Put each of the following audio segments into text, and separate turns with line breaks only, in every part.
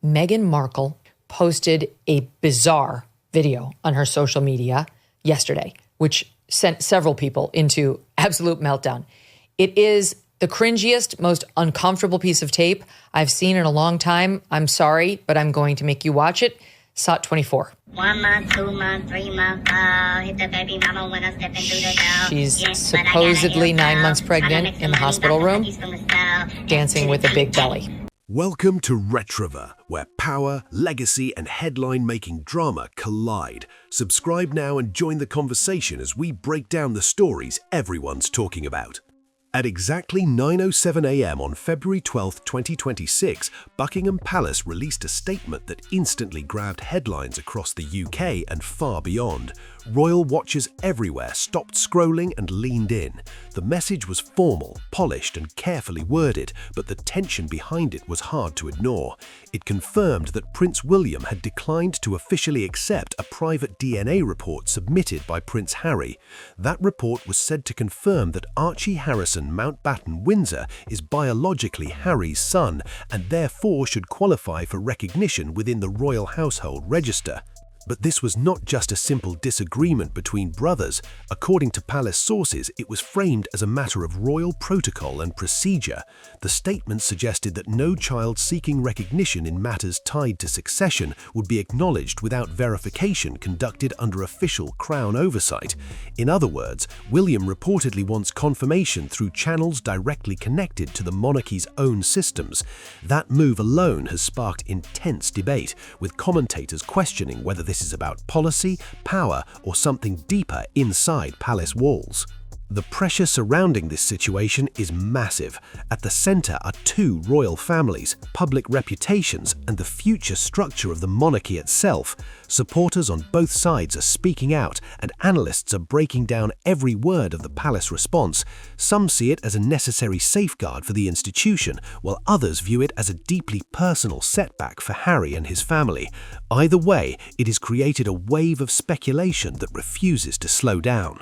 Meghan Markle posted a bizarre video on her social media yesterday, which sent several people into absolute meltdown. It is the cringiest, most uncomfortable piece of tape I've seen in a long time. I'm sorry, but I'm going to make you watch it. SOT 24.
1 month, 2 month, 3 month, hit the baby mama when I step into the door.
She's supposedly 9 months pregnant in the hospital room, dancing with a big belly.
Welcome to Retrover, where power, legacy, and headline-making drama collide. Subscribe now and join the conversation as we break down the stories everyone's talking about. At exactly 9:07 a.m. on February 12, 2026, Buckingham Palace released a statement that instantly grabbed headlines across the UK and far beyond. Royal watchers everywhere stopped scrolling and leaned in. The message was formal, polished, and carefully worded, but the tension behind it was hard to ignore. It confirmed that Prince William had declined to officially accept a private DNA report submitted by Prince Harry. That report was said to confirm that Archie Harrison Mountbatten-Windsor is biologically Harry's son and therefore should qualify for recognition within the royal household register. But this was not just a simple disagreement between brothers. According to palace sources, it was framed as a matter of royal protocol and procedure. The statement suggested that no child seeking recognition in matters tied to succession would be acknowledged without verification conducted under official Crown oversight. In other words, William reportedly wants confirmation through channels directly connected to the monarchy's own systems. That move alone has sparked intense debate, with commentators questioning whether this is about policy, power, or something deeper inside palace walls. The pressure surrounding this situation is massive. At the center are two royal families, public reputations, and the future structure of the monarchy itself. Supporters on both sides are speaking out, and analysts are breaking down every word of the palace response. Some see it as a necessary safeguard for the institution, while others view it as a deeply personal setback for Harry and his family. Either way, it has created a wave of speculation that refuses to slow down.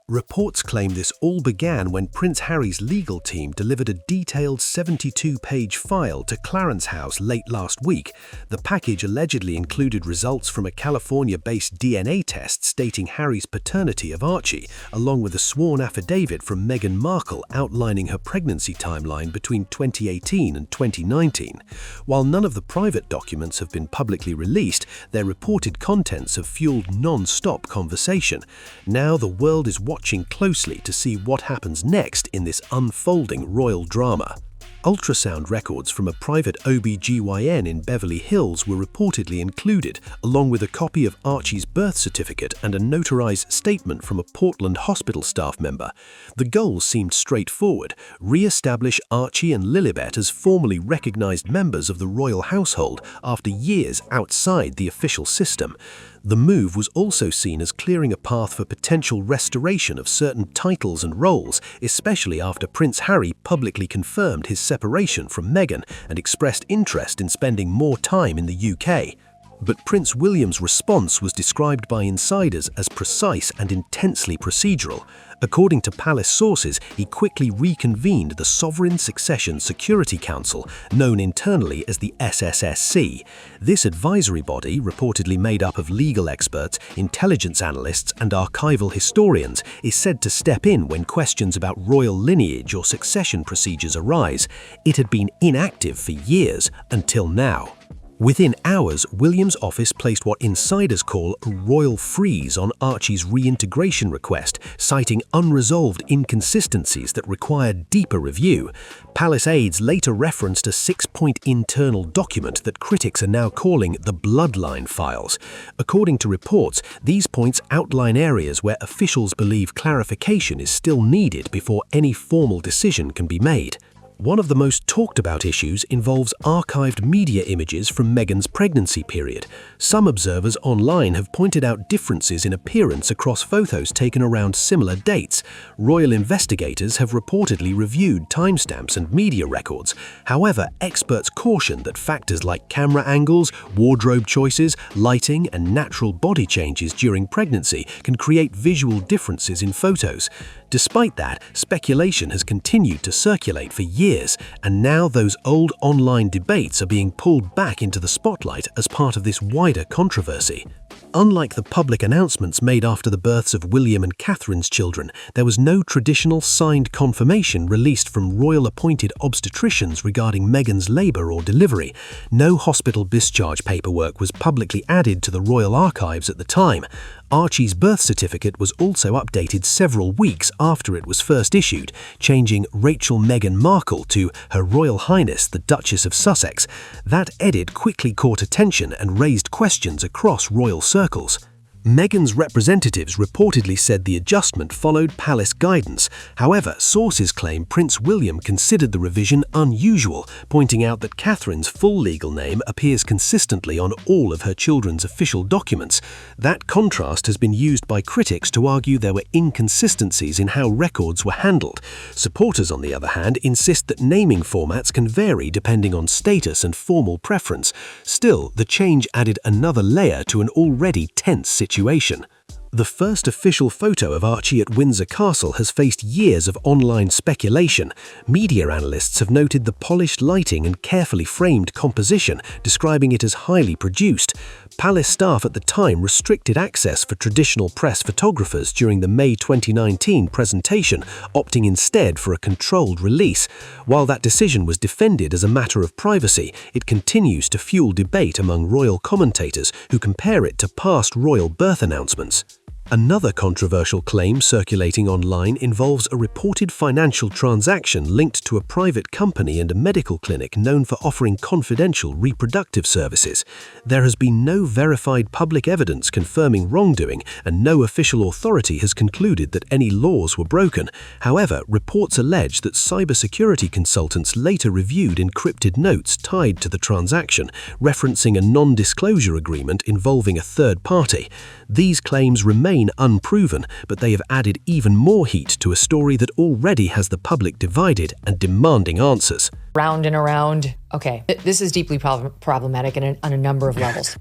Reports claim this all began when Prince Harry's legal team delivered a detailed 72-page file to Clarence House late last week. The package allegedly included results from a California-based DNA test stating Harry's paternity of Archie, along with a sworn affidavit from Meghan Markle outlining her pregnancy timeline between 2018 and 2019. While none of the private documents have been publicly released, their reported contents have fueled non-stop conversation. Now the world is watching closely to see what happens next in this unfolding royal drama. Ultrasound records from a private OB/GYN in Beverly Hills were reportedly included, along with a copy of Archie's birth certificate and a notarized statement from a Portland hospital staff member. The goals seemed straightforward: re-establish Archie and Lilibet as formally recognized members of the royal household after years outside the official system. The move was also seen as clearing a path for potential restoration of certain titles and roles, especially after Prince Harry publicly confirmed his separation from Meghan and expressed interest in spending more time in the UK. But Prince William's response was described by insiders as precise and intensely procedural. According to palace sources, he quickly reconvened the Sovereign Succession Security Council, known internally as the SSSC. This advisory body, reportedly made up of legal experts, intelligence analysts, and archival historians, is said to step in when questions about royal lineage or succession procedures arise. It had been inactive for years until now. Within hours, William's office placed what insiders call a royal freeze on Archie's reintegration request, citing unresolved inconsistencies that required deeper review. Palace aides later referenced a 6-point internal document that critics are now calling the Bloodline Files. According to reports, these points outline areas where officials believe clarification is still needed before any formal decision can be made. One of the most talked about issues involves archived media images from Meghan's pregnancy period. Some observers online have pointed out differences in appearance across photos taken around similar dates. Royal investigators have reportedly reviewed timestamps and media records. However, experts caution that factors like camera angles, wardrobe choices, lighting, and natural body changes during pregnancy can create visual differences in photos. Despite that, speculation has continued to circulate for years, and now those old online debates are being pulled back into the spotlight as part of this wider controversy. Unlike the public announcements made after the births of William and Catherine's children, there was no traditional signed confirmation released from royal-appointed obstetricians regarding Meghan's labour or delivery. No hospital discharge paperwork was publicly added to the royal archives at the time. Archie's birth certificate was also updated several weeks after it was first issued, changing Rachel Meghan Markle to Her Royal Highness the Duchess of Sussex. That edit quickly caught attention and raised questions across royal circles. Meghan's representatives reportedly said the adjustment followed palace guidance. However, sources claim Prince William considered the revision unusual, pointing out that Catherine's full legal name appears consistently on all of her children's official documents. That contrast has been used by critics to argue there were inconsistencies in how records were handled. Supporters, on the other hand, insist that naming formats can vary depending on status and formal preference. Still, the change added another layer to an already tense situation. The first official photo of Archie at Windsor Castle has faced years of online speculation. Media analysts have noted the polished lighting and carefully framed composition, describing it as highly produced. Palace staff at the time restricted access for traditional press photographers during the May 2019 presentation, opting instead for a controlled release. While that decision was defended as a matter of privacy, it continues to fuel debate among royal commentators who compare it to past royal birth announcements. Another controversial claim circulating online involves a reported financial transaction linked to a private company and a medical clinic known for offering confidential reproductive services. There has been no verified public evidence confirming wrongdoing, and no official authority has concluded that any laws were broken. However, reports allege that cybersecurity consultants later reviewed encrypted notes tied to the transaction, referencing a non-disclosure agreement involving a third party. These claims remain unproven, but they have added even more heat to a story that already has the public divided and demanding answers.
Round and around. Okay, this is deeply problematic on a number of levels.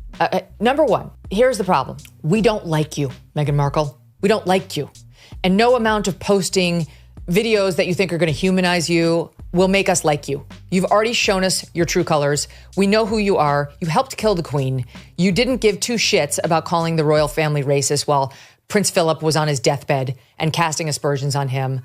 Number one, here's the problem. We don't like you, Meghan Markle. We don't like you. And no amount of posting videos that you think are going to humanize you will make us like you. You've already shown us your true colors. We know who you are. You helped kill the Queen. You didn't give two shits about calling the royal family racist while Prince Philip was on his deathbed and casting aspersions on him.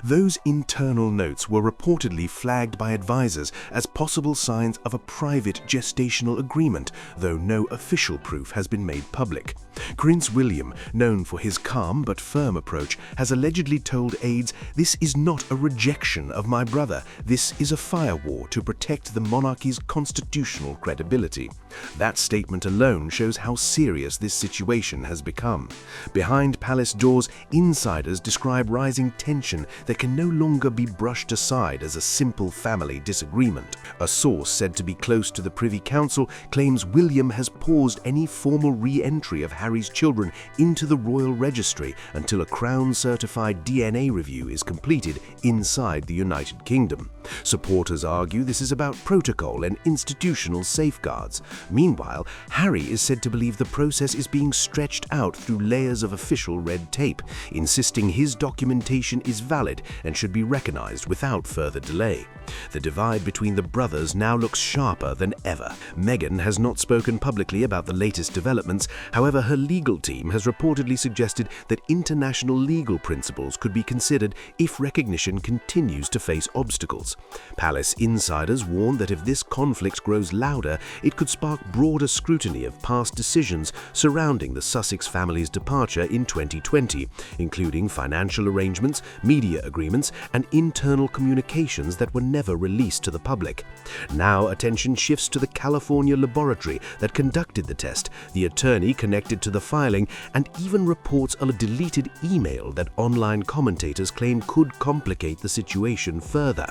Those internal notes were reportedly flagged by advisors as possible signs of a private gestational agreement, though no official proof has been made public. Prince William, known for his calm but firm approach, has allegedly told aides, "This is not a rejection of my brother. This is a firewall to protect the monarchy's constitutional credibility." That statement alone shows how serious this situation has become. Behind palace doors, insiders describe rising tension that can no longer be brushed aside as a simple family disagreement. A source said to be close to the Privy Council claims William has paused any formal re-entry of Harry's children into the royal registry until a Crown-certified DNA review is completed inside the United Kingdom. Supporters argue this is about protocol and institutional safeguards. Meanwhile, Harry is said to believe the process is being stretched out through layers of official red tape, insisting his documentation is valid and should be recognized without further delay. The divide between the brothers now looks sharper than ever. Meghan has not spoken publicly about the latest developments. However, her legal team has reportedly suggested that international legal principles could be considered if recognition continues to face obstacles. Palace insiders warn that if this conflict grows louder, it could spark broader scrutiny of past decisions surrounding the Sussex family's departure in 2020, including financial arrangements, media agreements, and internal communications that were never released to the public. Now attention shifts to the California laboratory that conducted the test, the attorney connected to the filing, and even reports of a deleted email that online commentators claim could complicate the situation further.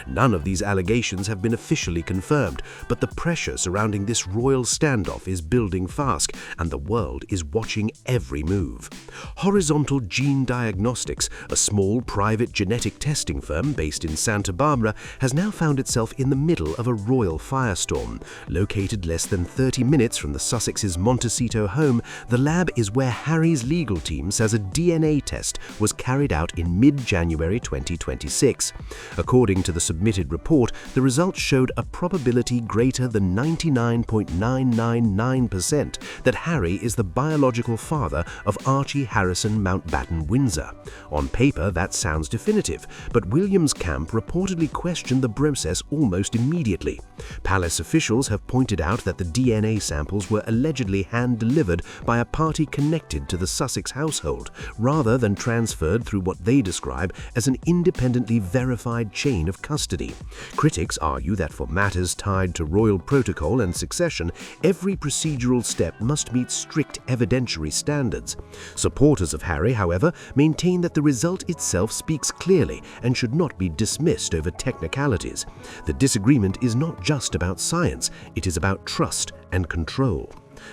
None of these allegations have been officially confirmed, but the pressure surrounding this royal standoff is building fast, and the world is watching every move. Horizontal Horizontal Gene Diagnostics, a small private genetic testing firm based in Santa Barbara, has now found itself in the middle of a royal firestorm. Located less than 30 minutes from the Sussex's Montecito home, the lab is where Harry's legal team says a DNA test was carried out in mid-January 2026. According to the submitted report, the results showed a probability greater than 99.999% that Harry is the biological father of Archie Harrison Mountbatten Windsor. On paper, that sounds definitive, but William's camp reportedly questioned the process almost immediately. Palace officials have pointed out that the DNA samples were allegedly hand-delivered by a party connected to the Sussex household, rather than transferred through what they describe as an independently verified chain of custody. Critics argue that for matters tied to royal protocol and succession, every procedural step must meet strict evidentiary standards. Supporters of Harry, however, maintain that the result itself speaks clearly and should not be dismissed over technicalities. The disagreement is not just about science, it is about trust and control.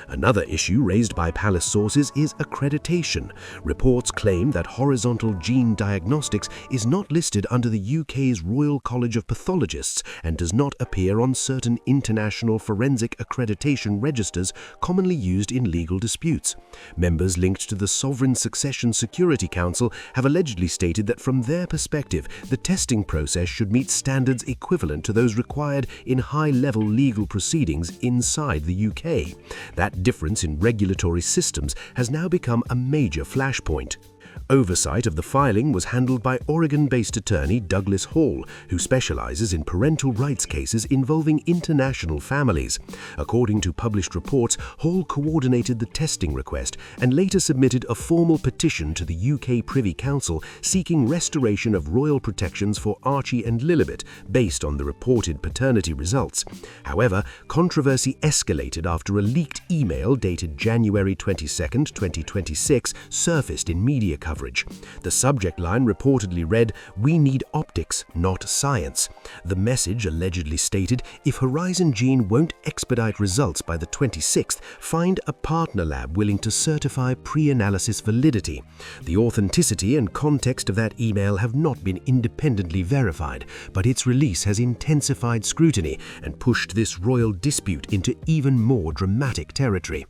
Another issue raised by palace sources is accreditation. Reports claim that Horizontal Gene Diagnostics is not listed under the UK's Royal College of Pathologists and does not appear on certain international forensic accreditation registers commonly used in legal disputes. Members linked to the Sovereign Succession Security Council have allegedly stated that from their perspective, the testing process should meet standards equivalent to those required in high-level legal proceedings inside the UK. That difference in regulatory systems has now become a major flashpoint. Oversight of the filing was handled by Oregon-based attorney Douglas Hall, who specializes in parental rights cases involving international families. According to published reports, Hall coordinated the testing request and later submitted a formal petition to the UK Privy Council seeking restoration of royal protections for Archie and Lilibet based on the reported paternity results. However, controversy escalated after a leaked email dated January 22, 2026 surfaced in media coverage. The subject line reportedly read, "We need optics, not science." The message allegedly stated, "If Horizon Gene won't expedite results by the 26th, find a partner lab willing to certify pre-analysis validity." The authenticity and context of that email have not been independently verified, but its release has intensified scrutiny and pushed this royal dispute into even more dramatic territory.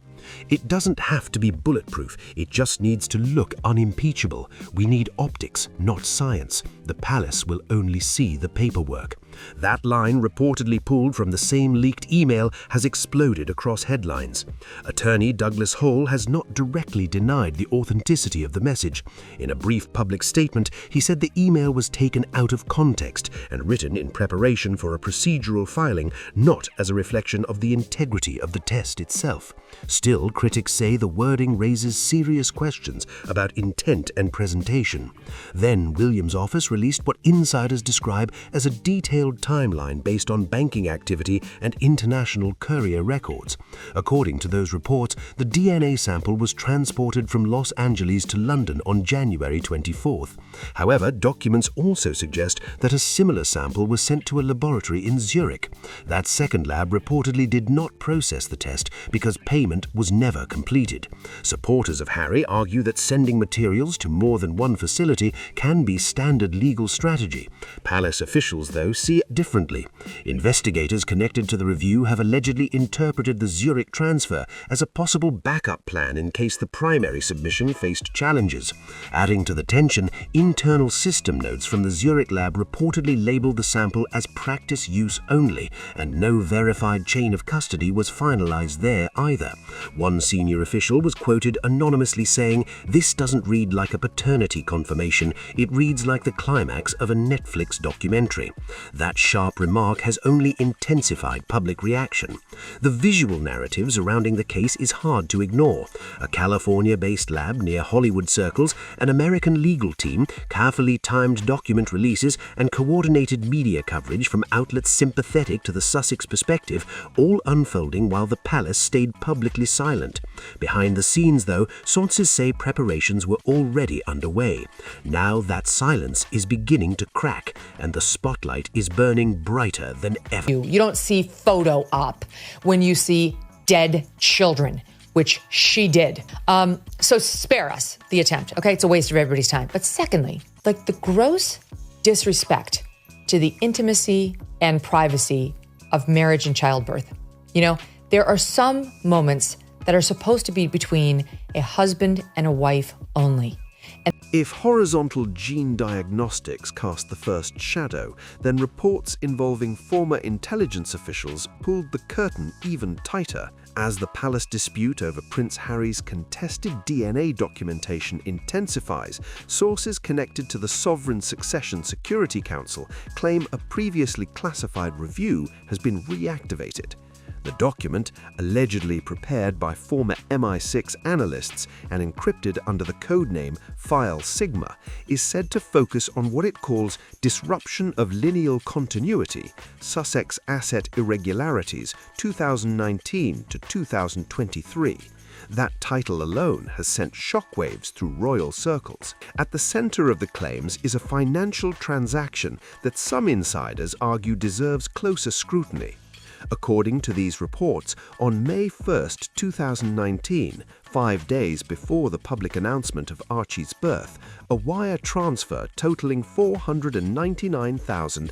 It doesn't have to be bulletproof, it just needs to look unimpeachable. We need optics, not science. The palace will only see the paperwork. That line, reportedly pulled from the same leaked email, has exploded across headlines. Attorney Douglas Hall has not directly denied the authenticity of the message. In a brief public statement, he said the email was taken out of context and written in preparation for a procedural filing, not as a reflection of the integrity of the test itself. Still, critics say the wording raises serious questions about intent and presentation. Then, William's office released what insiders describe as a detailed timeline based on banking activity and international courier records. According to those reports, the DNA sample was transported from Los Angeles to London on January 24th. However, documents also suggest that a similar sample was sent to a laboratory in Zurich. That second lab reportedly did not process the test because payment was never completed. Supporters of Harry argue that sending materials to more than one facility can be standard legal strategy. Palace officials, though, see it differently. Investigators connected to the review have allegedly interpreted the Zurich transfer as a possible backup plan in case the primary submission faced challenges. Adding to the tension, internal system notes from the Zurich lab reportedly labeled the sample as practice use only, and no verified chain of custody was finalized there either. One senior official was quoted anonymously saying, "This doesn't read like a paternity confirmation, it reads like the climax of a Netflix documentary." That sharp remark has only intensified public reaction. The visual narrative surrounding the case is hard to ignore. A California-based lab near Hollywood circles, an American legal team, carefully timed document releases, and coordinated media coverage from outlets sympathetic to the Sussex perspective, all unfolding while the palace stayed publicly silent. Behind the scenes, though, sources say preparations were already underway. Now that silence is beginning to crack, and the spotlight is burning brighter than ever.
You don't see photo op when you see dead children. which she did. So spare us the attempt, okay? It's a waste of everybody's time. But secondly, like the gross disrespect to the intimacy and privacy of marriage and childbirth. You know, there are some moments that are supposed to be between a husband and a wife only.
If horizontal gene diagnostics cast the first shadow, then reports involving former intelligence officials pulled the curtain even tighter. As the palace dispute over Prince Harry's contested DNA documentation intensifies, sources connected to the Sovereign Succession Security Council claim a previously classified review has been reactivated. The document, allegedly prepared by former MI6 analysts and encrypted under the codename File Sigma, is said to focus on what it calls disruption of lineal continuity, Sussex asset irregularities 2019 to 2023. That title alone has sent shockwaves through royal circles. At the center of the claims is a financial transaction that some insiders argue deserves closer scrutiny. According to these reports, on May 1, 2019, 5 days before the public announcement of Archie's birth, a wire transfer totaling $499,900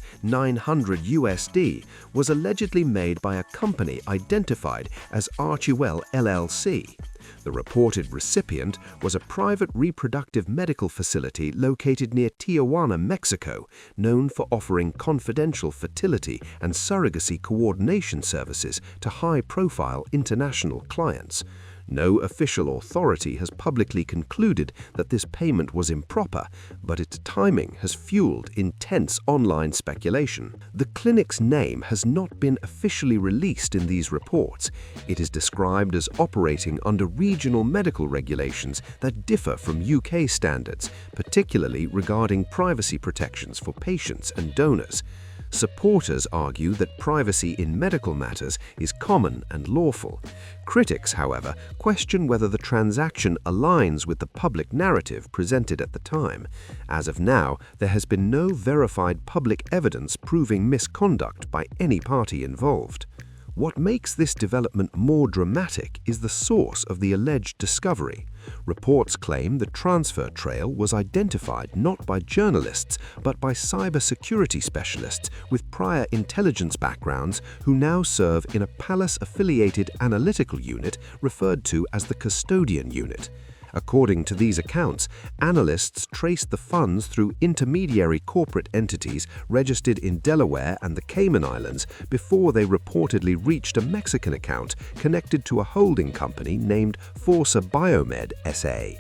USD was allegedly made by a company identified as Archewell LLC. The reported recipient was a private reproductive medical facility located near Tijuana, Mexico, known for offering confidential fertility and surrogacy coordination services to high-profile international clients. No official authority has publicly concluded that this payment was improper, but its timing has fueled intense online speculation. The clinic's name has not been officially released in these reports. It is described as operating under regional medical regulations that differ from UK standards, particularly regarding privacy protections for patients and donors. Supporters argue that privacy in medical matters is common and lawful. Critics, however, question whether the transaction aligns with the public narrative presented at the time. As of now, there has been no verified public evidence proving misconduct by any party involved. What makes this development more dramatic is the source of the alleged discovery. Reports claim the transfer trail was identified not by journalists, but by cybersecurity specialists with prior intelligence backgrounds who now serve in a palace-affiliated analytical unit referred to as the Custodian Unit. According to these accounts, analysts traced the funds through intermediary corporate entities registered in Delaware and the Cayman Islands before they reportedly reached a Mexican account connected to a holding company named Forza Biomed SA.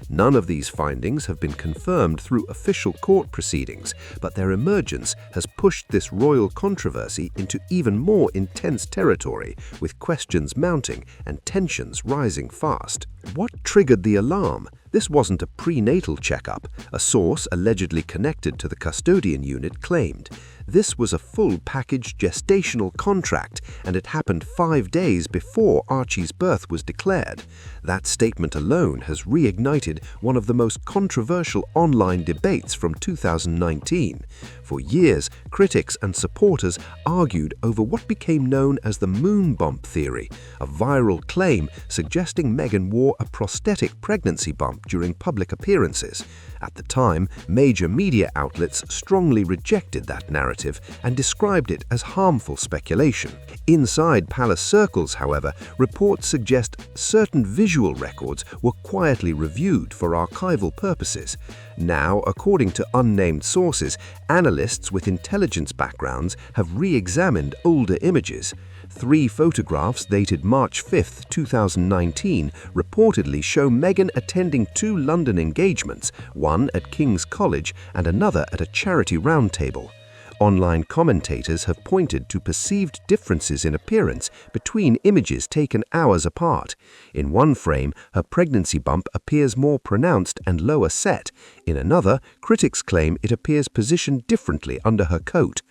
None of these findings have been confirmed through official court proceedings, but their emergence has pushed this royal controversy into even more intense territory, with questions mounting and tensions rising fast. What triggered the alarm? This wasn't a prenatal checkup, a source allegedly connected to the Custodian Unit claimed. This was a full-package gestational contract, and it happened 5 days before Archie's birth was declared. That statement alone has reignited one of the most controversial online debates from 2019. For years, critics and supporters argued over what became known as the moon bump theory, a viral claim suggesting Meghan wore a prosthetic pregnancy bump during public appearances. At the time, major media outlets strongly rejected that narrative and described it as harmful speculation. Inside palace circles, however, reports suggest certain visual records were quietly reviewed for archival purposes. Now, according to unnamed sources, analysts with intelligence backgrounds have re-examined older images. 3 photographs dated March 5, 2019 reportedly show Meghan attending 2 London engagements, one at King's College and another at a charity roundtable. Online commentators have pointed to perceived differences in appearance between images taken hours apart. In one frame, her pregnancy bump appears more pronounced and lower set. In another, critics claim it appears positioned differently under her coat.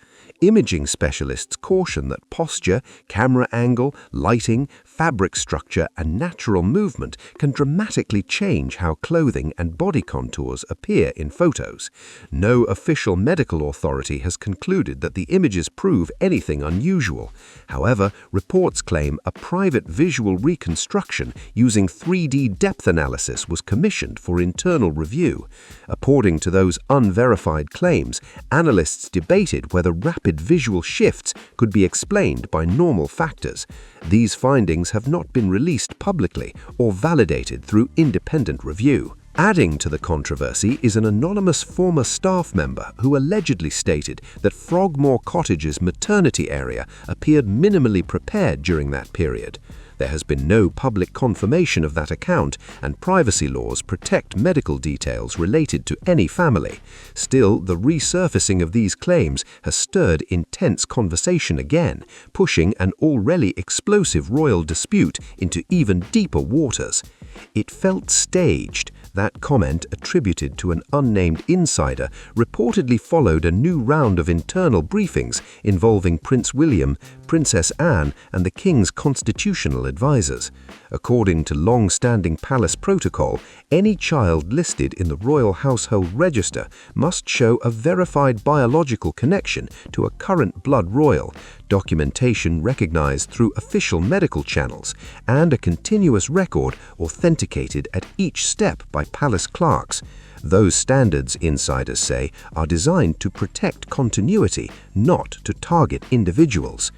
Imaging specialists caution that posture, camera angle, lighting,
fabric structure, and natural movement can dramatically change how clothing and body contours appear in photos. No official medical authority has concluded that the images prove anything unusual. However, reports claim a private visual reconstruction using 3D depth analysis was commissioned for internal review. According to those unverified claims, analysts debated whether rapid visual shifts could be explained by normal factors. These findings have not been released publicly or validated through independent review. Adding to the controversy is an anonymous former staff member who allegedly stated that Frogmore Cottage's maternity area appeared minimally prepared during that period. There has been no public confirmation of that account, and privacy laws protect medical details related to any family. Still, the resurfacing of these claims has stirred intense conversation again, pushing an already explosive royal dispute into even deeper waters. "It felt staged." That comment, attributed to an unnamed insider, reportedly followed a new round of internal briefings involving Prince William, Princess Anne, and the King's constitutional advisors. According to long-standing palace protocol, any child listed in the Royal Household Register must show a verified biological connection to a current blood royal, documentation recognized through official medical channels, and a continuous record authenticated at each step by palace clerks. Those standards, insiders say, are designed to protect continuity, not to target individuals.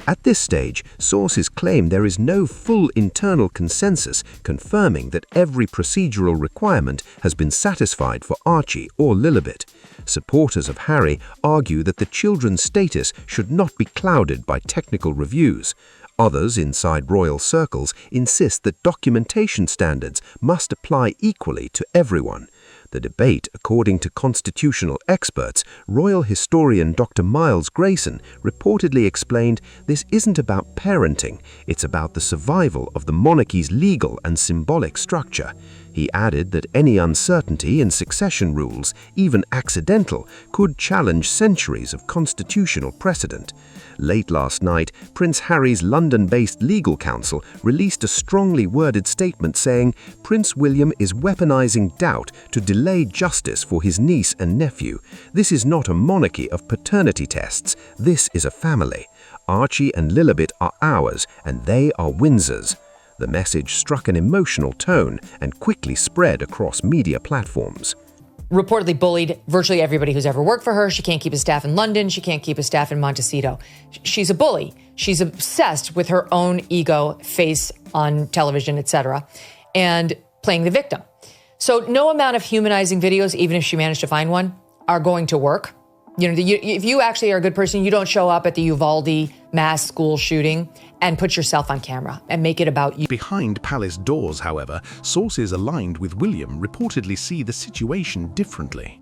At this stage, sources claim there is no full internal consensus confirming that every procedural requirement has been satisfied for Archie or Lilibet. Supporters of Harry argue that the children's status should not be clouded by technical reviews. Others inside royal circles insist that documentation standards must apply equally to everyone. The debate, according to constitutional experts, royal historian Dr. Miles Grayson reportedly explained, this isn't about parenting, it's about the survival of the monarchy's legal and symbolic structure. He added that any uncertainty in succession rules, even accidental, could challenge centuries of constitutional precedent. Late last night, Prince Harry's London-based legal counsel released a strongly worded statement saying Prince William is weaponizing doubt to delay justice for his niece and nephew. This is not a monarchy of paternity tests. This is a family. Archie and Lilibet are ours, and they are Windsor's. The message struck an emotional tone and quickly spread across media platforms.
Reportedly bullied virtually everybody who's ever worked for her. She can't keep a staff in London. She can't keep a staff in Montecito. She's a bully. She's obsessed with her own ego, face on television, etc., and playing the victim. So no amount of humanizing videos, even if she managed to find one, are going to work. You know, if you actually are a good person, you don't show up at the Uvalde mass school shooting and put yourself on camera and make it about you.
Behind palace doors, however, sources aligned with William reportedly see the situation differently.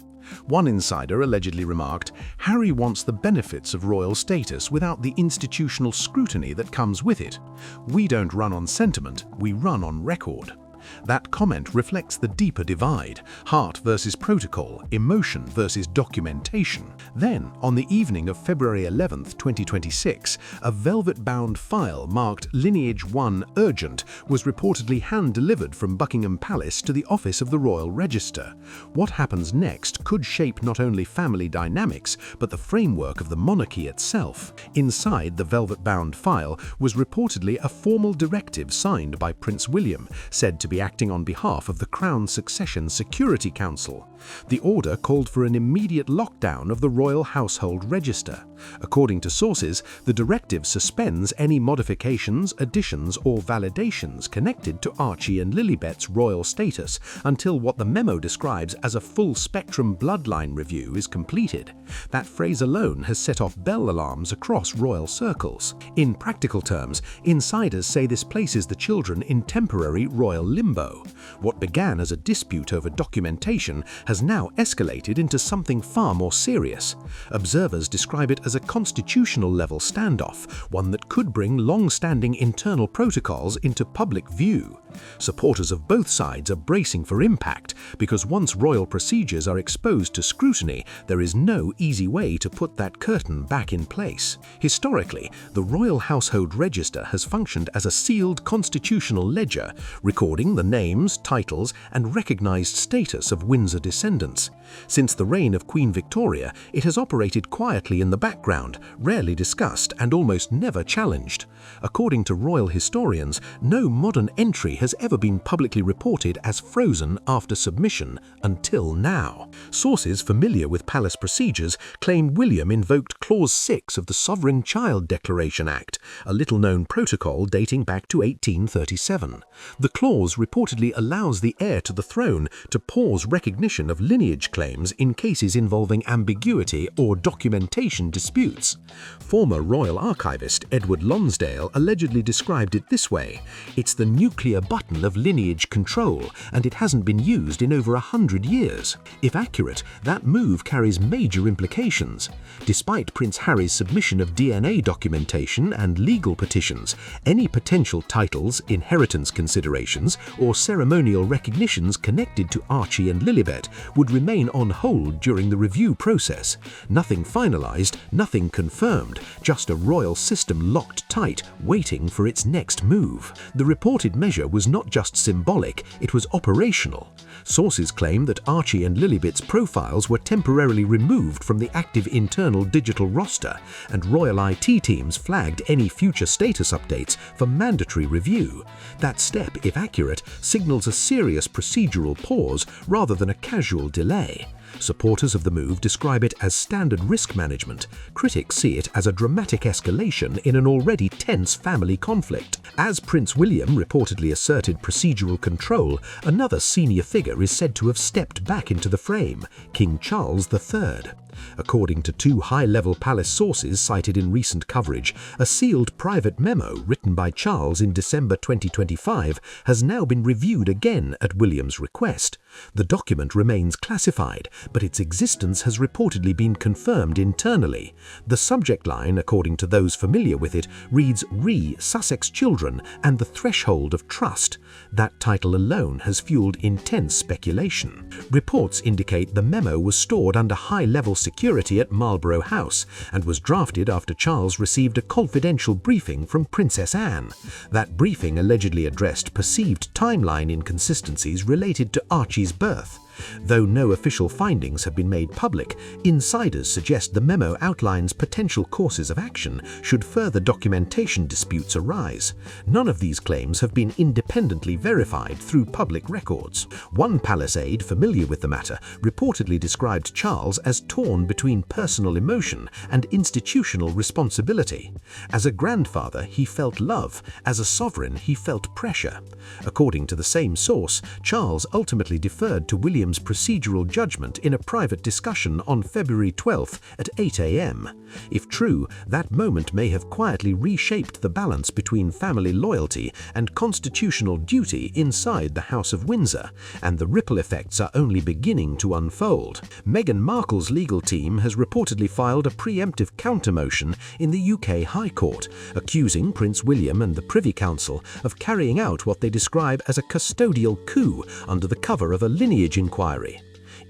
One insider allegedly remarked, "Harry wants the benefits of royal status without the institutional scrutiny that comes with it. We don't run on sentiment, we run on record." That comment reflects the deeper divide, heart versus protocol, emotion versus documentation. Then, on the evening of February 11, 2026, a velvet-bound file marked Lineage 1 Urgent was reportedly hand-delivered from Buckingham Palace to the office of the Royal Register. What happens next could shape not only family dynamics, but the framework of the monarchy itself. Inside the velvet-bound file was reportedly a formal directive signed by Prince William, said to be acting on behalf of the Crown Succession Security Council. The order called for an immediate lockdown of the Royal Household Register. According to sources, the directive suspends any modifications, additions, or validations connected to Archie and Lilibet's royal status until what the memo describes as a full-spectrum bloodline review is completed. That phrase alone has set off bell alarms across royal circles. In practical terms, insiders say this places the children in temporary royal limbo. What began as a dispute over documentation has now escalated into something far more serious. Observers describe it as a constitutional-level standoff, one that could bring long-standing internal protocols into public view. Supporters of both sides are bracing for impact because once royal procedures are exposed to scrutiny, there is no easy way to put that curtain back in place. Historically, the Royal Household Register has functioned as a sealed constitutional ledger, recording the names, titles, and recognized status of Windsor descendants. Since the reign of Queen Victoria, it has operated quietly in the background, rarely discussed and almost never challenged. According to royal historians, no modern entry has ever been publicly reported as frozen after submission until now. Sources familiar with palace procedures claim William invoked Clause 6 of the Sovereign Child Declaration Act, a little-known protocol dating back to 1837. The clause reportedly allows the heir to the throne to pause recognition of lineage claims in cases involving ambiguity or documentation disputes. Former royal archivist Edward Lonsdale allegedly described it this way: "It's the nuclear button of lineage control, and it hasn't been used in over 100 years. If accurate, that move carries major implications. Despite Prince Harry's submission of DNA documentation and legal petitions, any potential titles, inheritance considerations, or ceremonial recognitions connected to Archie and Lilibet would remain on hold during the review process. Nothing finalized, nothing confirmed, just a royal system locked tight, waiting for its next move." The reported measure was not just symbolic, it was operational. Sources claim that Archie and Lilibet's profiles were temporarily removed from the active internal digital roster, and royal IT teams flagged any future status updates for mandatory review. That step, if accurate, signals a serious procedural pause rather than a casual delay. Supporters of the move describe it as standard risk management. Critics see it as a dramatic escalation in an already tense family conflict. As Prince William reportedly asserted procedural control, another senior figure is said to have stepped back into the frame, King Charles III. According to two high-level palace sources cited in recent coverage, a sealed private memo written by Charles in December 2025 has now been reviewed again at William's request. The document remains classified, but its existence has reportedly been confirmed internally. The subject line, according to those familiar with it, reads "Re Sussex Children and the Threshold of Trust." That title alone has fueled intense speculation. Reports indicate the memo was stored under high-level security at Marlborough House and was drafted after Charles received a confidential briefing from Princess Anne. That briefing allegedly addressed perceived timeline inconsistencies related to Archie's birth. Though no official findings have been made public, insiders suggest the memo outlines potential courses of action should further documentation disputes arise. None of these claims have been independently verified through public records. One palace aide familiar with the matter reportedly described Charles as torn between personal emotion and institutional responsibility. As a grandfather, he felt love. As a sovereign, he felt pressure. According to the same source, Charles ultimately deferred to William's procedural judgment in a private discussion on February 12th at 8 a.m. If true, that moment may have quietly reshaped the balance between family loyalty and constitutional duty inside the House of Windsor, and the ripple effects are only beginning to unfold. Meghan Markle's legal team has reportedly filed a preemptive counter-motion in the UK High Court, accusing Prince William and the Privy Council of carrying out what they describe as a custodial coup under the cover of a lineage inquiry.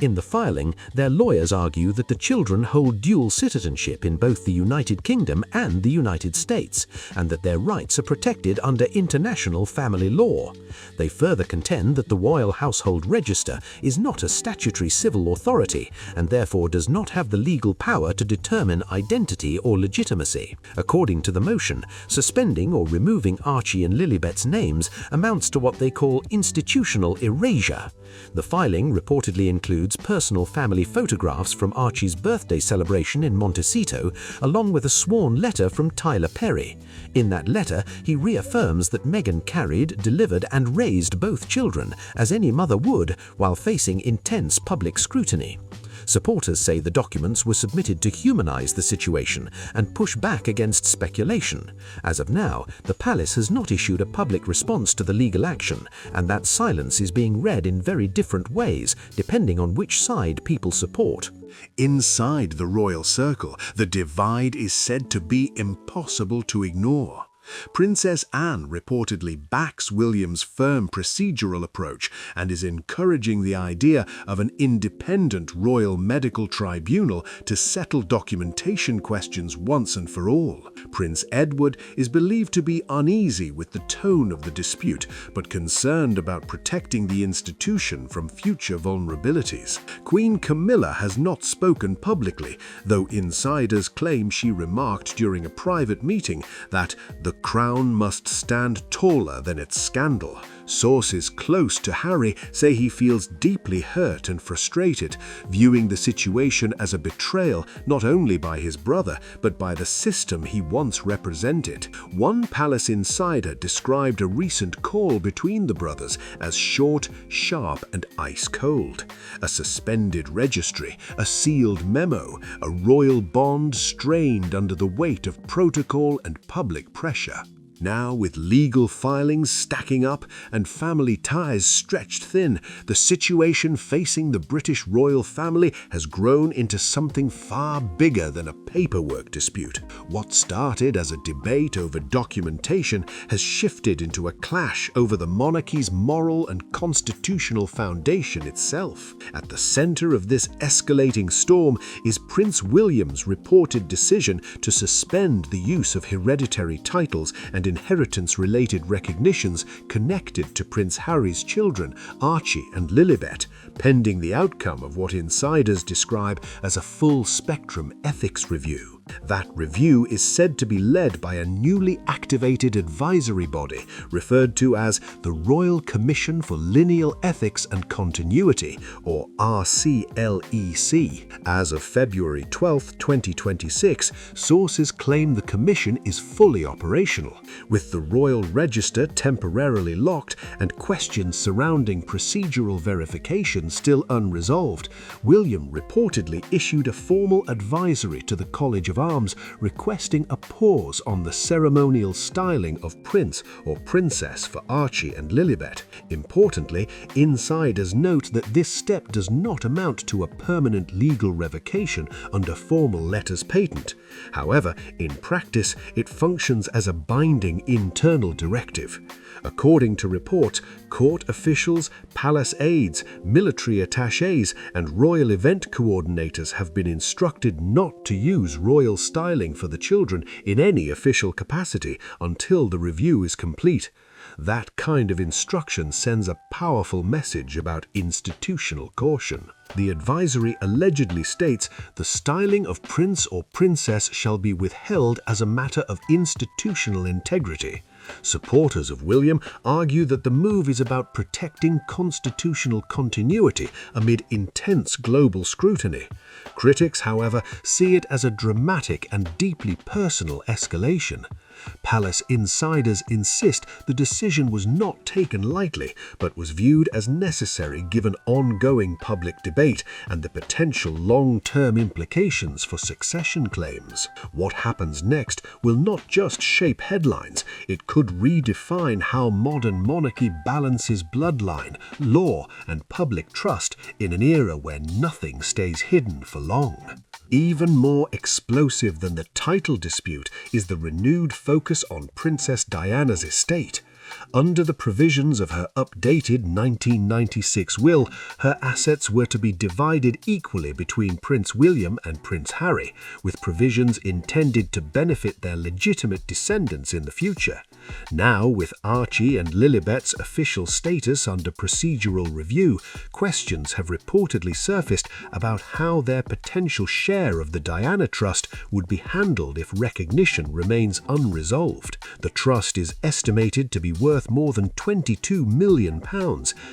In the filing, their lawyers argue that the children hold dual citizenship in both the United Kingdom and the United States, and that their rights are protected under international family law. They further contend that the Royal Household Register is not a statutory civil authority, and therefore does not have the legal power to determine identity or legitimacy. According to the motion, suspending or removing Archie and Lilibet's names amounts to what they call institutional erasure. The filing reportedly includes personal family photographs from Archie's birthday celebration in Montecito, along with a sworn letter from Tyler Perry. In that letter, he reaffirms that Meghan carried, delivered, and raised both children, as any mother would, while facing intense public scrutiny. Supporters say the documents were submitted to humanize the situation and push back against speculation. As of now, the palace has not issued a public response to the legal action, and that silence is being read in very different ways, depending on which side people support.
Inside the royal circle, the divide is said to be impossible to ignore. Princess Anne reportedly backs William's firm procedural approach and is encouraging the idea of an independent royal medical tribunal to settle documentation questions once and for all. Prince Edward is believed to be uneasy with the tone of the dispute, but concerned about protecting the institution from future vulnerabilities. Queen Camilla has not spoken publicly, though insiders claim she remarked during a private meeting that the crown must stand taller than its scandal. Sources close to Harry say he feels deeply hurt and frustrated, viewing the situation as a betrayal not only by his brother, but by the system he once represented. One palace insider described a recent call between the brothers as short, sharp, and ice-cold. A suspended registry, a sealed memo, a royal bond strained under the weight of protocol and public pressure. Now, with legal filings stacking up and family ties stretched thin, the situation facing the British royal family has grown into something far bigger than a paperwork dispute. What started as a debate over documentation has shifted into a clash over the monarchy's moral and constitutional foundation itself. At the center of this escalating storm is Prince William's reported decision to suspend the use of hereditary titles and inheritance-related recognitions connected to Prince Harry's children, Archie and Lilibet, pending the outcome of what insiders describe as a full-spectrum ethics review. That review is said to be led by a newly activated advisory body referred to as the Royal Commission for Lineal Ethics and Continuity, or RCLEC. As of February 12, 2026, sources claim the commission is fully operational. With the Royal Register temporarily locked and questions surrounding procedural verification still unresolved, William reportedly issued a formal advisory to the College of Arms requesting a pause on the ceremonial styling of prince or princess for Archie and Lilibet. Importantly, insiders note that this step does not amount to a permanent legal revocation under formal letters patent. However, in practice, it functions as a binding internal directive. According to reports, court officials, palace aides, military attachés, and royal event coordinators have been instructed not to use royal styling for the children in any official capacity until the review is complete. That kind of instruction sends a powerful message about institutional caution. The advisory allegedly states the styling of prince or princess shall be withheld as a matter of institutional integrity. Supporters of William argue that the move is about protecting constitutional continuity amid intense global scrutiny. Critics, however, see it as a dramatic and deeply personal escalation. Palace insiders insist the decision was not taken lightly, but was viewed as necessary given ongoing public debate and the potential long-term implications for succession claims. What happens next will not just shape headlines, it could redefine how modern monarchy balances bloodline, law, and public trust in an era where nothing stays hidden for long. Even more explosive than the title dispute is the renewed focus on Princess Diana's estate. Under the provisions of her updated 1996 will, her assets were to be divided equally between Prince William and Prince Harry, with provisions intended to benefit their legitimate descendants in the future. Now, with Archie and Lilibet's official status under procedural review, questions have reportedly surfaced about how their potential share of the Diana Trust would be handled if recognition remains unresolved. The trust is estimated to be worth more than £22 million,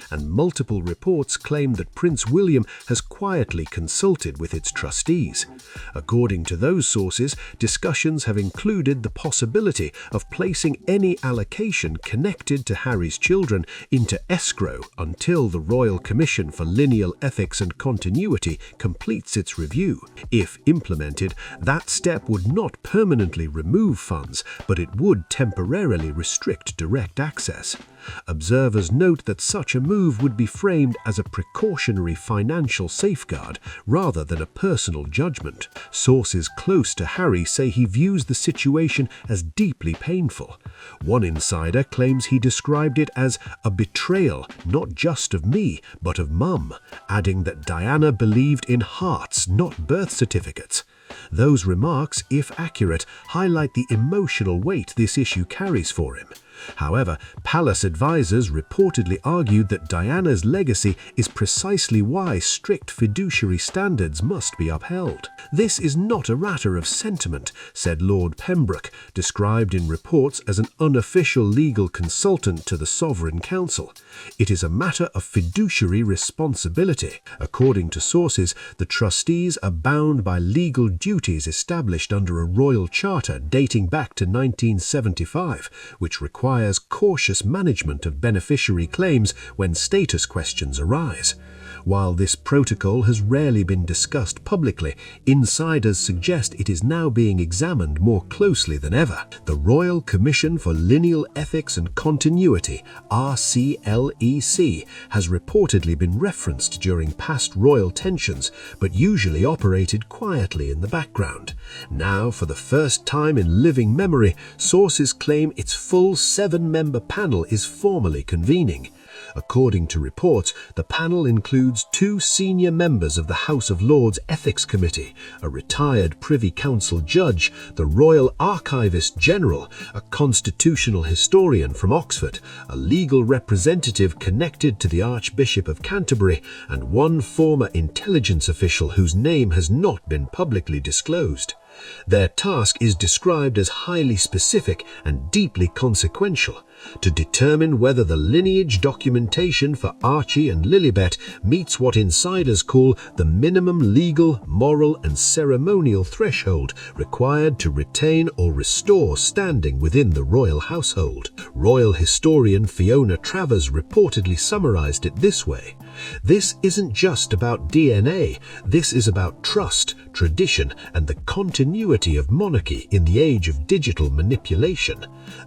and multiple reports claim that Prince William has quietly consulted with its trustees. According to those sources, discussions have included the possibility of placing any allocation connected to Harry's children into escrow until the Royal Commission for Lineal Ethics and Continuity completes its review. If implemented, that step would not permanently remove funds, but it would temporarily restrict direct direct access. Observers note that such a move would be framed as a precautionary financial safeguard rather than a personal judgment. Sources close to Harry say he views the situation as deeply painful. One insider claims he described it as a betrayal not just of me, but of Mum, adding that Diana believed in hearts, not birth certificates. Those remarks, if accurate, highlight the emotional weight this issue carries for him. However, palace advisors reportedly argued that Diana's legacy is precisely why strict fiduciary standards must be upheld. This is not a matter of sentiment, said Lord Pembroke, described in reports as an unofficial legal consultant to the Sovereign Council. It is a matter of fiduciary responsibility. According to sources, the trustees are bound by legal duties established under a royal charter dating back to 1975, which requires cautious management of beneficiary claims when status questions arise. While this protocol has rarely been discussed publicly, insiders suggest it is now being examined more closely than ever. The Royal Commission for Lineal Ethics and Continuity, RCLEC, has reportedly been referenced during past royal tensions, but usually operated quietly in the background. Now, for the first time in living memory, sources claim its full 7-member panel is formally convening. According to reports, the panel includes 2 senior members of the House of Lords Ethics Committee, a retired Privy Council judge, the Royal Archivist General, a constitutional historian from Oxford, a legal representative connected to the Archbishop of Canterbury, and one former intelligence official whose name has not been publicly disclosed. Their task is described as highly specific and deeply consequential: to determine whether the lineage documentation for Archie and Lilibet meets what insiders call the minimum legal, moral and ceremonial threshold required to retain or restore standing within the royal household. Royal historian Fiona Travers reportedly summarized it this way: "This isn't just about DNA, this is about trust, tradition and the continuity of monarchy in the age of digital manipulation."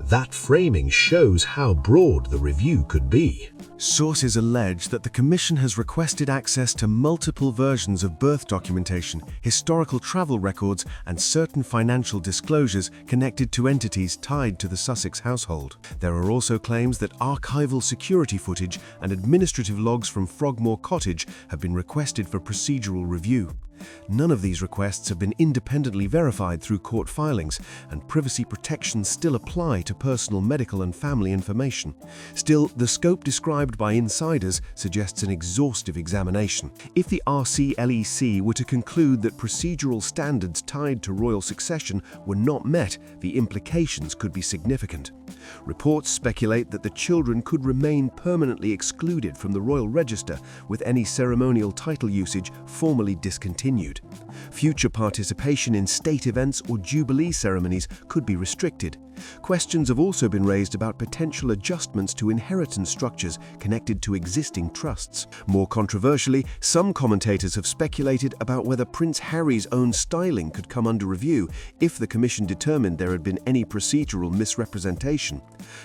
That framing shows how broad the review could be.
Sources allege that the Commission has requested access to multiple versions of birth documentation, historical travel records, and certain financial disclosures connected to entities tied to the Sussex household. There are also claims that archival security footage and administrative logs from Frogmore Cottage have been requested for procedural review. None of these requests have been independently verified through court filings, and privacy protections still apply to personal, medical and family information. Still, the scope described by insiders suggests an exhaustive examination. If the RCLEC were to conclude that procedural standards tied to royal succession were not met, the implications could be significant. Reports speculate that the children could remain permanently excluded from the royal register, with any ceremonial title usage formally discontinued. Future participation in state events or jubilee ceremonies could be restricted. Questions have also been raised about potential adjustments to inheritance structures connected to existing trusts. More controversially, some commentators have speculated about whether Prince Harry's own styling could come under review if the Commission determined there had been any procedural misrepresentation.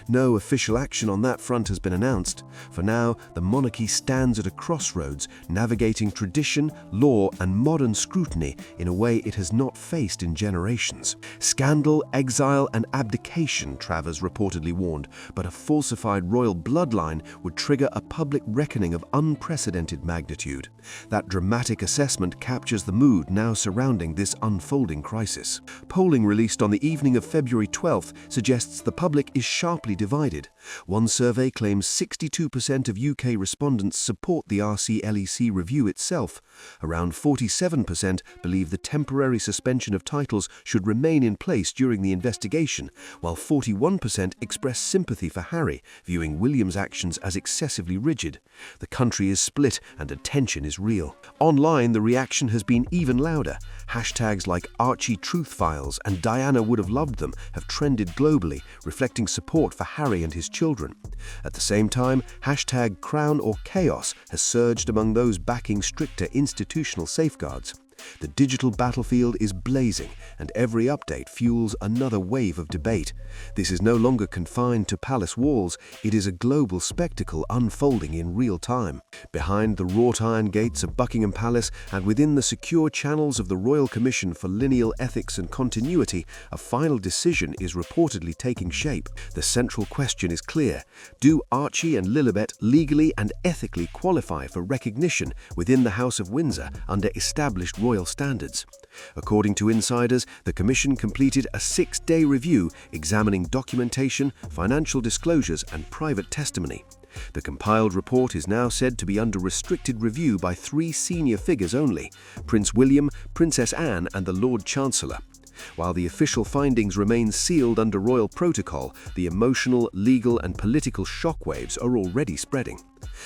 No official action on that front has been announced. For now, the monarchy stands at a crossroads, navigating tradition, law and modern scrutiny in a way it has not faced in generations. Scandal, exile and abdication, Travers reportedly warned, but a falsified royal bloodline would trigger a public reckoning of unprecedented magnitude. That dramatic assessment captures the mood now surrounding this unfolding crisis. Polling released on the evening of February 12th suggests the public is sharply divided. One survey claims 62% of UK respondents support the RCLEC review itself. Around 47% believe the temporary suspension of titles should remain in place during the investigation, while 41% express sympathy for Harry, viewing William's actions as excessively rigid. The country is split and attention is real. Online, the reaction has been even louder. Hashtags like Archie Truth Files and Diana Would Have Loved Them have trended globally, reflecting support for Harry and his children. At the same time, hashtag Crown or Chaos has surged among those backing stricter institutional safeguards. The digital battlefield is blazing, and every update fuels another wave of debate. This is no longer confined to palace walls, it is a global spectacle unfolding in real time. Behind the wrought iron gates of Buckingham Palace and within the secure channels of the Royal Commission for Lineal Ethics and Continuity, a final decision is reportedly taking shape. The central question is clear: do Archie and Lilibet legally and ethically qualify for recognition within the House of Windsor under established royal standards? According to insiders, the Commission completed a 6-day review examining documentation, financial disclosures, and private testimony. The compiled report is now said to be under restricted review by 3 senior figures only: Prince William, Princess Anne, and the Lord Chancellor. While the official findings remain sealed under royal protocol, the emotional, legal, and political shockwaves are already spreading.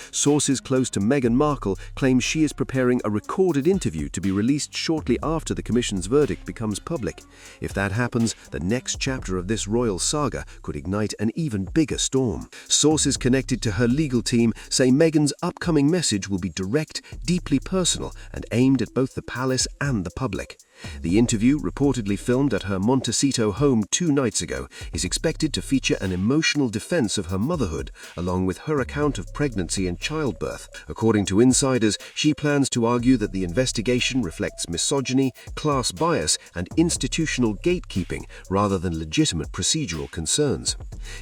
Sources close to Meghan Markle claim she is preparing a recorded interview to be released shortly after the Commission's verdict becomes public. If that happens, the next chapter of this royal saga could ignite an even bigger storm. Sources connected to her legal team say Meghan's upcoming message will be direct, deeply personal, and aimed at both the palace and the public. The interview, reportedly filmed at her Montecito home 2 nights ago, is expected to feature an emotional defense of her motherhood, along with her account of pregnancy and childbirth. According to insiders, she plans to argue that the investigation reflects misogyny, class bias, and institutional gatekeeping rather than legitimate procedural concerns.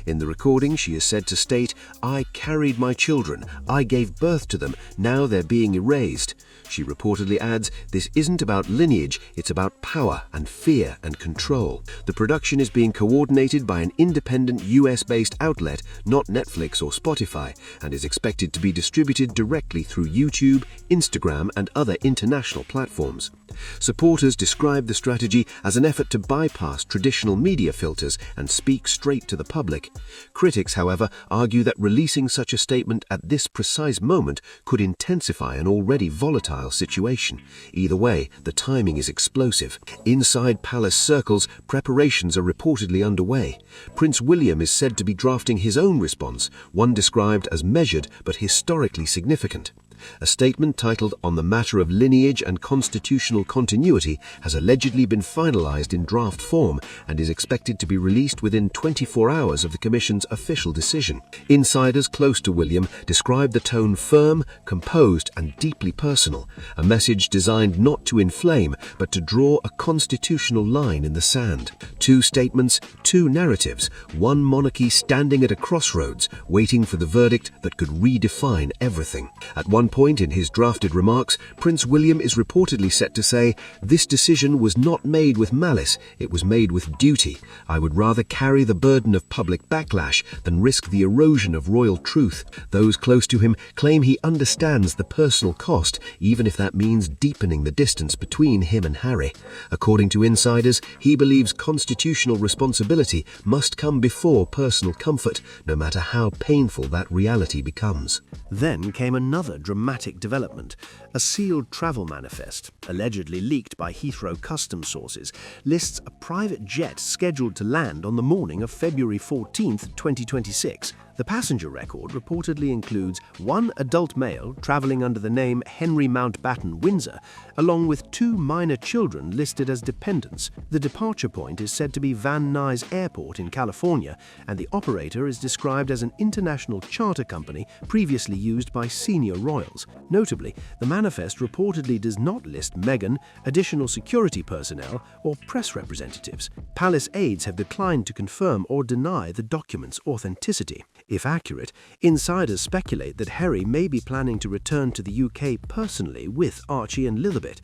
In the recording, she is said to state, "I carried my children, I gave birth to them, now they're being erased." She reportedly adds, "This isn't about lineage, it's about power and fear and control." The production is being coordinated by an independent US-based outlet, not Netflix or Spotify, and is expected to be distributed directly through YouTube, Instagram, and other international platforms. Supporters describe the strategy as an effort to bypass traditional media filters and speak straight to the public. Critics, however, argue that releasing such a statement at this precise moment could intensify an already volatile situation. Either way, the timing is explosive. Inside palace circles, preparations are reportedly underway. Prince William is said to be drafting his own response, one described as measured but historically significant. A statement titled "On the Matter of Lineage and Constitutional Continuity" has allegedly been finalized in draft form and is expected to be released within 24 hours of the Commission's official decision. Insiders close to William describe the tone firm, composed, and deeply personal, a message designed not to inflame but to draw a constitutional line in the sand. 2 statements, 2 narratives, one monarchy standing at a crossroads, waiting for the verdict that could redefine everything. At one point in his drafted remarks, Prince William is reportedly set to say, "This decision was not made with malice, it was made with duty. I would rather carry the burden of public backlash than risk the erosion of royal truth." Those close to him claim he understands the personal cost, even if that means deepening the distance between him and Harry. According to insiders, he believes constitutional responsibility must come before personal comfort, no matter how painful that reality becomes.
Then came another dramatic development. A sealed travel manifest, allegedly leaked by Heathrow customs sources, lists a private jet scheduled to land on the morning of February 14, 2026. The passenger record reportedly includes 1 adult male traveling under the name Henry Mountbatten Windsor, along with 2 minor children listed as dependents. The departure point is said to be Van Nuys Airport in California, and the operator is described as an international charter company previously used by senior royals. Notably, the manifest reportedly does not list Meghan, additional security personnel, or press representatives. Palace aides have declined to confirm or deny the document's authenticity. If accurate, insiders speculate that Harry may be planning to return to the UK personally with Archie and Lilibet.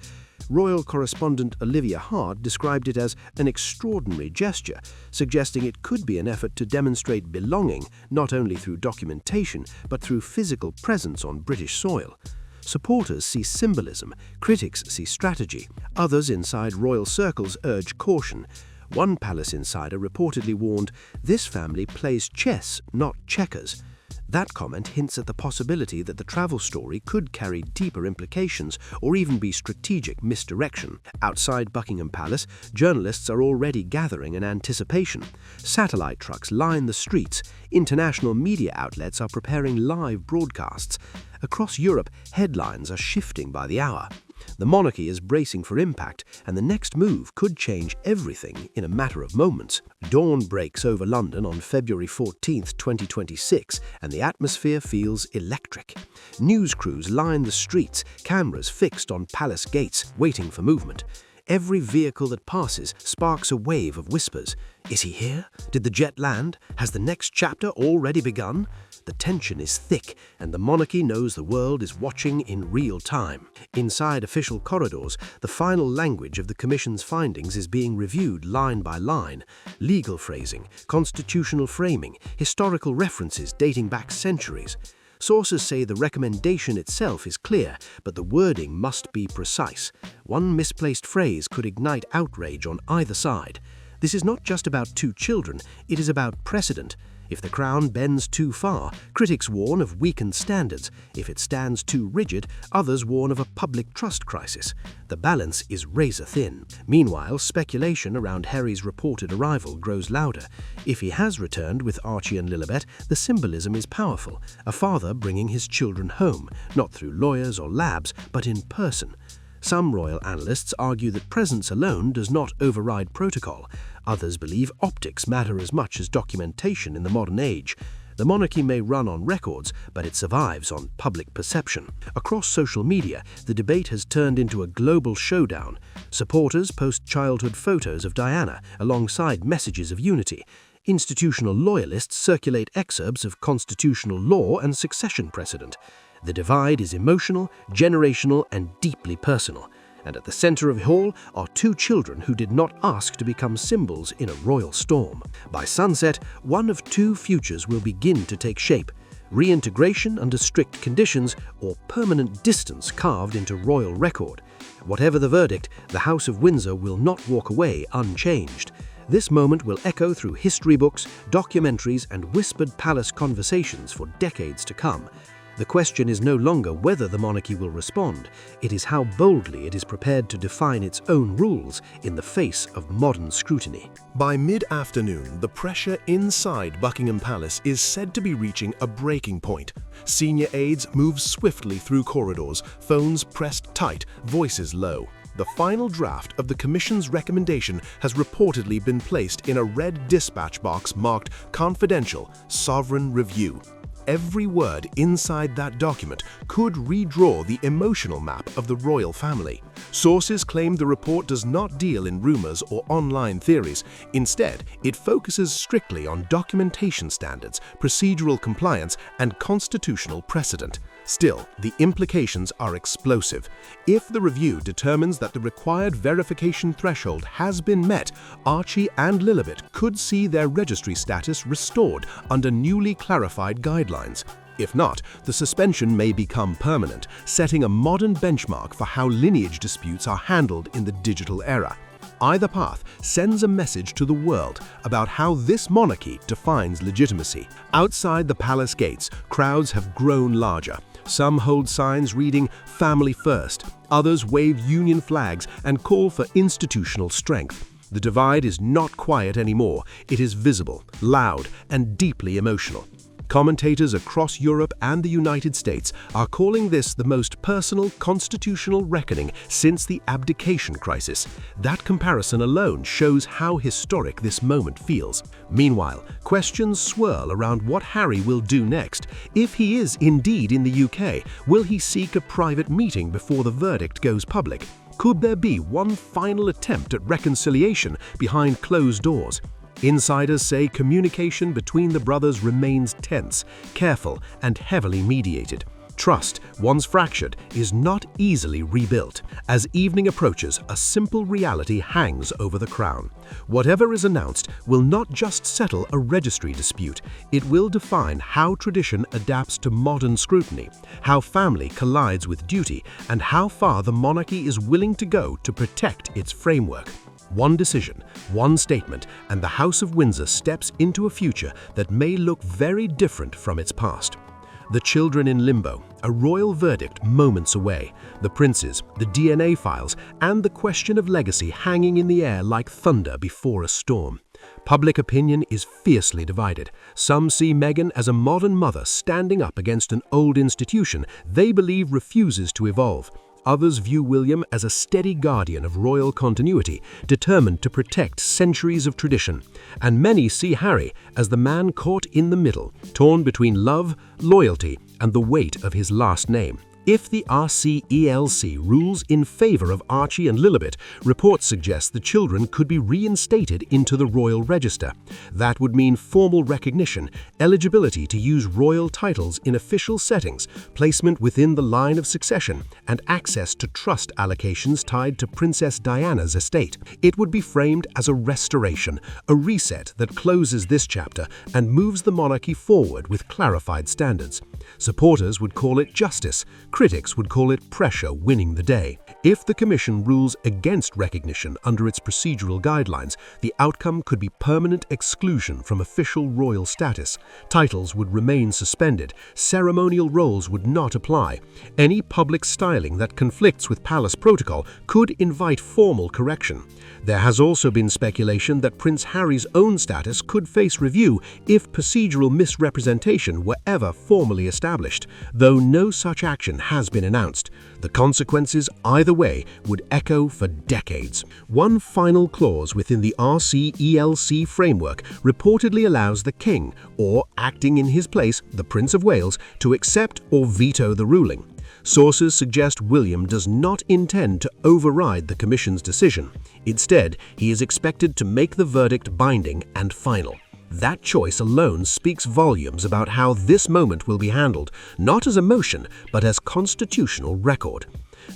Royal correspondent Olivia Hart described it as an extraordinary gesture, suggesting it could be an effort to demonstrate belonging not only through documentation but through physical presence on British soil. Supporters see symbolism, critics see strategy. Others inside royal circles urge caution. One palace insider reportedly warned, "This family plays chess, not checkers." That comment hints at the possibility that the travel story could carry deeper implications or even be strategic misdirection. Outside Buckingham Palace, journalists are already gathering in anticipation. Satellite trucks line the streets. International media outlets are preparing live broadcasts. Across Europe, headlines are shifting by the hour. The monarchy is bracing for impact, and the next move could change everything in a matter of moments. Dawn breaks over London on February 14, 2026, and the atmosphere feels electric. News crews line the streets, cameras fixed on palace gates, waiting for movement. Every vehicle that passes sparks a wave of whispers. Is he here? Did the jet land? Has the next chapter already begun? The tension is thick, and the monarchy knows the world is watching in real time. Inside official corridors, the final language of the Commission's findings is being reviewed line by line. Legal phrasing, constitutional framing, historical references dating back centuries. Sources say the recommendation itself is clear, but the wording must be precise. One misplaced phrase could ignite outrage on either side. This is not just about two children, it is about precedent. If the crown bends too far, critics warn of weakened standards. If it stands too rigid, others warn of a public trust crisis. The balance is razor thin. Meanwhile, speculation around Harry's reported arrival grows louder. If he has returned with Archie and Lilibet, the symbolism is powerful. A father bringing his children home, not through lawyers or labs, but in person. Some royal analysts argue that presence alone does not override protocol. Others believe optics matter as much as documentation in the modern age. The monarchy may run on records, but it survives on public perception. Across social media, the debate has turned into a global showdown. Supporters post childhood photos of Diana alongside messages of unity. Institutional loyalists circulate excerpts of constitutional law and succession precedent. The divide is emotional, generational, and deeply personal. And at the center of it all are two children who did not ask to become symbols in a royal storm. By sunset, one of two futures will begin to take shape: reintegration under strict conditions or permanent distance carved into royal record. Whatever the verdict, the House of Windsor will not walk away unchanged. This moment will echo through history books, documentaries, and whispered palace conversations for decades to come. The question is no longer whether the monarchy will respond, it is how boldly it is prepared to define its own rules in the face of modern scrutiny.
By mid-afternoon, the pressure inside Buckingham Palace is said to be reaching a breaking point. Senior aides move swiftly through corridors, phones pressed tight, voices low. The final draft of the Commission's recommendation has reportedly been placed in a red dispatch box marked Confidential Sovereign Review. Every word inside that document could redraw the emotional map of the royal family. Sources claim the report does not deal in rumors or online theories. Instead, it focuses strictly on documentation standards, procedural compliance, and constitutional precedent. Still, the implications are explosive. If the review determines that the required verification threshold has been met, Archie and Lilibet could see their registry status restored under newly clarified guidelines. If not, the suspension may become permanent, setting a modern benchmark for how lineage disputes are handled in the digital era. Either path sends a message to the world about how this monarchy defines legitimacy. Outside the palace gates, crowds have grown larger. Some hold signs reading "Family First," others wave union flags and call for institutional strength. The divide is not quiet anymore, it is visible, loud, and deeply emotional. Commentators across Europe and the United States are calling this the most personal constitutional reckoning since the abdication crisis. That comparison alone shows how historic this moment feels. Meanwhile, questions swirl around what Harry will do next. If he is indeed in the UK, will he seek a private meeting before the verdict goes public? Could there be one final attempt at reconciliation behind closed doors? Insiders say communication between the brothers remains tense, careful, and heavily mediated. Trust, once fractured, is not easily rebuilt. As evening approaches, a simple reality hangs over the crown. Whatever is announced will not just settle a registry dispute, it will define how tradition adapts to modern scrutiny, how family collides with duty, and how far the monarchy is willing to go to protect its framework. One decision, one statement, and the House of Windsor steps into a future that may look very different from its past. The children in limbo, a royal verdict moments away, the princes, the DNA files, and the question of legacy hanging in the air like thunder before a storm. Public opinion is fiercely divided. Some see Meghan as a modern mother standing up against an old institution they believe refuses to evolve.
others view William as a steady guardian of royal continuity, determined to protect centuries of tradition. And many see Harry as the man caught in the middle, torn between love, loyalty, and the weight of his last name. If the RCELC rules in favor of Archie and Lilibet, reports suggest the children could be reinstated into the royal register. That would mean formal recognition, eligibility to use royal titles in official settings, placement within the line of succession, and access to trust allocations tied to Princess Diana's estate. It would be framed as a restoration, a reset that closes this chapter and moves the monarchy forward with clarified standards. Supporters would call it justice. Critics would call it pressure winning the day. If the Commission rules against recognition under its procedural guidelines, the outcome could be permanent exclusion from official royal status. Titles would remain suspended. Ceremonial roles would not apply. Any public styling that conflicts with palace protocol could invite formal correction. There has also been speculation that Prince Harry's own status could face review if procedural misrepresentation were ever formally established, though no such action has been announced. The consequences, either way, would echo for decades. One final clause within the RCELC framework reportedly allows the King, or acting in his place, the Prince of Wales, to accept or veto the ruling. Sources suggest William does not intend to override the Commission's decision. Instead, he is expected to make the verdict binding and final. That choice alone speaks volumes about how this moment will be handled, not as emotion, but as constitutional record.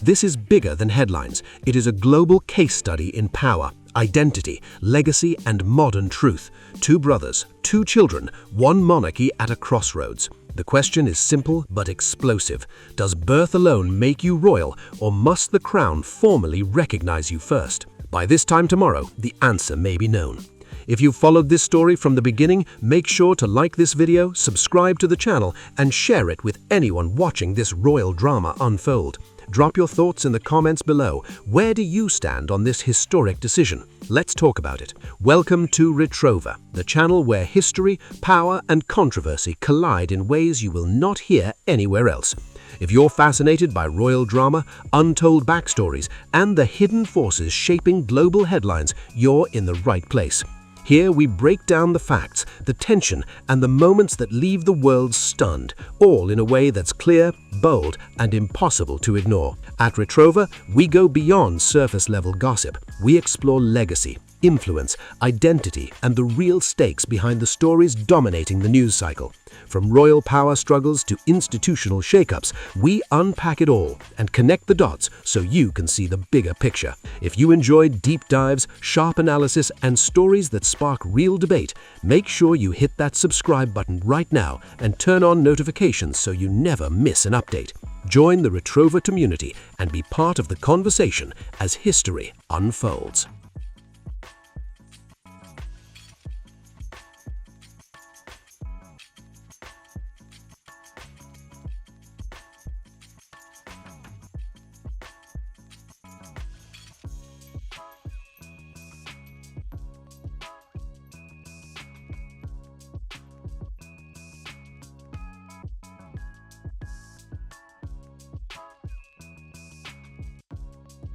This is bigger than headlines. It is a global case study in power, identity, legacy, and modern truth. Two brothers, two children, one monarchy at a crossroads. The question is simple but explosive. Does birth alone make you royal, or must the crown formally recognize you first? By this time tomorrow, the answer may be known. If you've followed this story from the beginning, make sure to like this video, subscribe to the channel, and share it with anyone watching this royal drama unfold. Drop your thoughts in the comments below. Where do you stand on this historic decision? Let's talk about it. Welcome to Retrover, the channel where history, power, and controversy collide in ways you will not hear anywhere else. If you're fascinated by royal drama, untold backstories, and the hidden forces shaping global headlines, you're in the right place. Here we break down the facts, the tension, and the moments that leave the world stunned, all in a way that's clear, bold, and impossible to ignore. At Retrover, we go beyond surface-level gossip. We explore legacy, influence, identity, and the real stakes behind the stories dominating the news cycle. From royal power struggles to institutional shakeups, we unpack it all and connect the dots so you can see the bigger picture. If you enjoyed deep dives, sharp analysis, and stories that spark real debate, make sure you hit that subscribe button right now and turn on notifications so you never miss an update. Join the Retrover community and be part of the conversation as history unfolds.